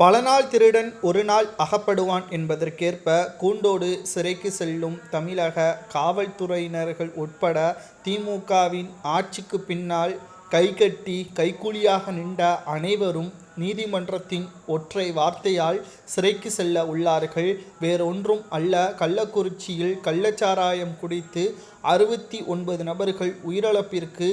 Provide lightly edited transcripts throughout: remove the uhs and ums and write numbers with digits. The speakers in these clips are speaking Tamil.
பல நாள் திருடன் ஒரு நாள் அகப்படுவான் என்பதற்கேற்ப கூண்டோடு சிறைக்கு செல்லும் தமிழக காவல்துறையினர்கள் உட்பட திமுகவின் ஆட்சிக்கு பின்னால் கைகட்டி கைக்கூலியாக நின்ற அனைவரும் நீதிமன்றத்தின் ஒற்றை வார்த்தையால் சிறைக்கு செல்ல உள்ளார்கள். வேறொன்றும் அல்ல, கள்ளக்குறிச்சியில் கள்ளச்சாராயம் குடித்து 69 நபர்கள் உயிரிழப்பிற்கு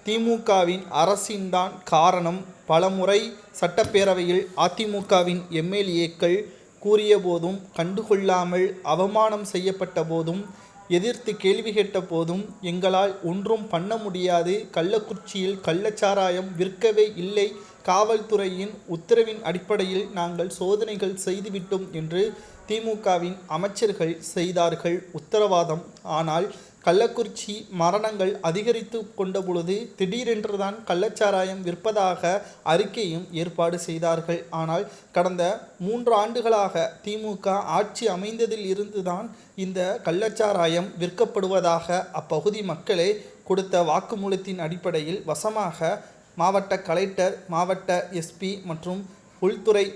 திமுகவின் அரசின்தான் காரணம். பலமுறை சட்டப்பேரவையில் அதிமுகவின் எம்எல்ஏக்கள் கூறிய போதும், கண்டுகொள்ளாமல் அவமானம் செய்யப்பட்ட போதும், எதிர்த்து கேள்வி கேட்ட போதும் எங்களால் ஒன்றும் பண்ண முடியாது, கள்ளக்குறிச்சியில் கள்ளச்சாராயம் விற்கவே இல்லை, காவல்துறையின் உத்தரவின் அடிப்படையில் நாங்கள் சோதனைகள் செய்துவிட்டோம் என்று திமுகவின் அமைச்சர்கள் செய்தார்கள் உத்தரவாதம். ஆனால் கள்ளக்குறிச்சி மரணங்கள் அதிகரித்து கொண்ட பொழுது திடீரென்றுதான் கள்ளச்சாராயம் விற்பதாக அறிக்கையும் ஏற்பாடு செய்தார்கள். ஆனால் கடந்த 3 ஆண்டுகளாக திமுக ஆட்சி அமைந்ததில் இருந்துதான் இந்த கள்ளச்சாராயம் விற்கப்படுவதாக அப்பகுதி மக்களே கொடுத்த வாக்குமூலத்தின் அடிப்படையில் வசமாக மாவட்ட கலெக்டர், மாவட்ட எஸ்பி மற்றும் உள்துறை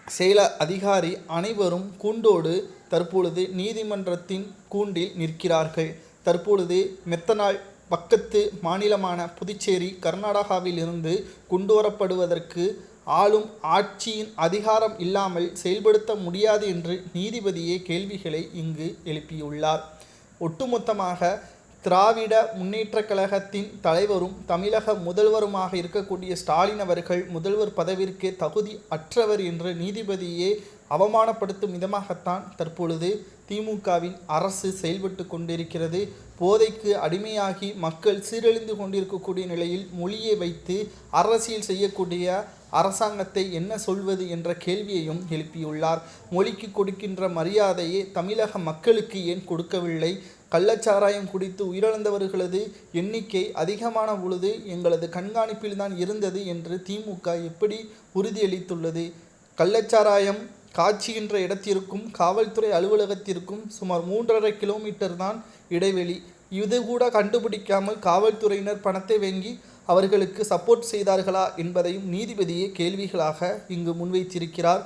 செயல அதிகாரி அனைவரும் கூண்டோடு தற்பொழுது நீதிமன்றத்தின் கூண்டில் நிற்கிறார்கள். தற்பொழுது மெத்தனால் பக்கத்து மாநிலமான புதுச்சேரி, கர்நாடகாவில் இருந்து கொண்டுவரப்படுவதற்கு ஆளும் ஆட்சியின் அதிகாரம் இல்லாமல் செயல்படுத்த முடியாது என்று நீதிபதியே கேள்விகளை இங்கு எழுப்பியுள்ளார். ஒட்டுமொத்தமாக திராவிட முன்னேற்ற கழகத்தின் தலைவரும் தமிழக முதல்வருமாக இருக்கக்கூடிய ஸ்டாலின் அவர்கள் முதல்வர் பதவிற்கு தகுதி அற்றவர் என்று நீதிபதியே அவமானப்படுத்தும் விதமாகத்தான் தற்பொழுது திமுகவின் அரசு செயல்பட்டு கொண்டிருக்கிறது. போதைக்கு அடிமையாகி மக்கள் சீரழிந்து கொண்டிருக்கக்கூடிய நிலையில் மொழியை வைத்து அரசியல் செய்யக்கூடிய அரசாங்கத்தை என்ன சொல்வது என்ற கேள்வியையும் எழுப்பியுள்ளார். மொழிக்கு கொடுக்கின்ற மரியாதையை தமிழக மக்களுக்கு ஏன் கொடுக்கவில்லை? கள்ளச்சாராயம் குடித்து உயிரிழந்தவர்களது எண்ணிக்கை அதிகமான பொழுது எங்களது கண்காணிப்பில் தான் இருந்தது என்று திமுக எப்படி உறுதியளித்துள்ளது? கள்ளச்சாராயம் காய்ச்சுகின்ற இடத்திற்கும் காவல்துறை அலுவலகத்திற்கும் சுமார் 3.5 கிலோமீட்டர் தான் இடைவெளி. இது கூட கண்டுபிடிக்காமல் காவல்துறையினர் பணத்தை வாங்கி அவர்களுக்கு சப்போர்ட் செய்தார்களா என்பதையும் நீதிபதியே கேள்விகளாக இங்கு முன்வைத்திருக்கிறார்.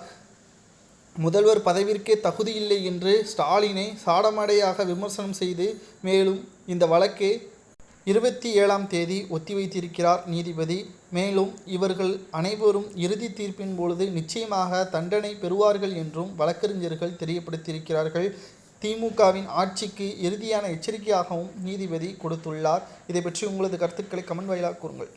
முதல்வர் பதவிற்கே தகுதியில்லை என்று ஸ்டாலினை சாடமடையாக விமர்சனம் செய்து மேலும் இந்த வழக்கை 27ஆம் தேதி ஒத்திவைத்திருக்கிறார் நீதிபதி. மேலும் இவர்கள் அனைவரும் இறுதி தீர்ப்பின் பொழுது நிச்சயமாக தண்டனை பெறுவார்கள் என்றும் வழக்கறிஞர்கள் தெரியப்படுத்தியிருக்கிறார்கள். திமுகவின் ஆட்சிக்கு இறுதியான எச்சரிக்கையாகவும் நீதிபதி கொடுத்துள்ளார். இதை பற்றி உங்களது கருத்துக்களை கமெண்ட் வாயிலாக கூறுங்கள்.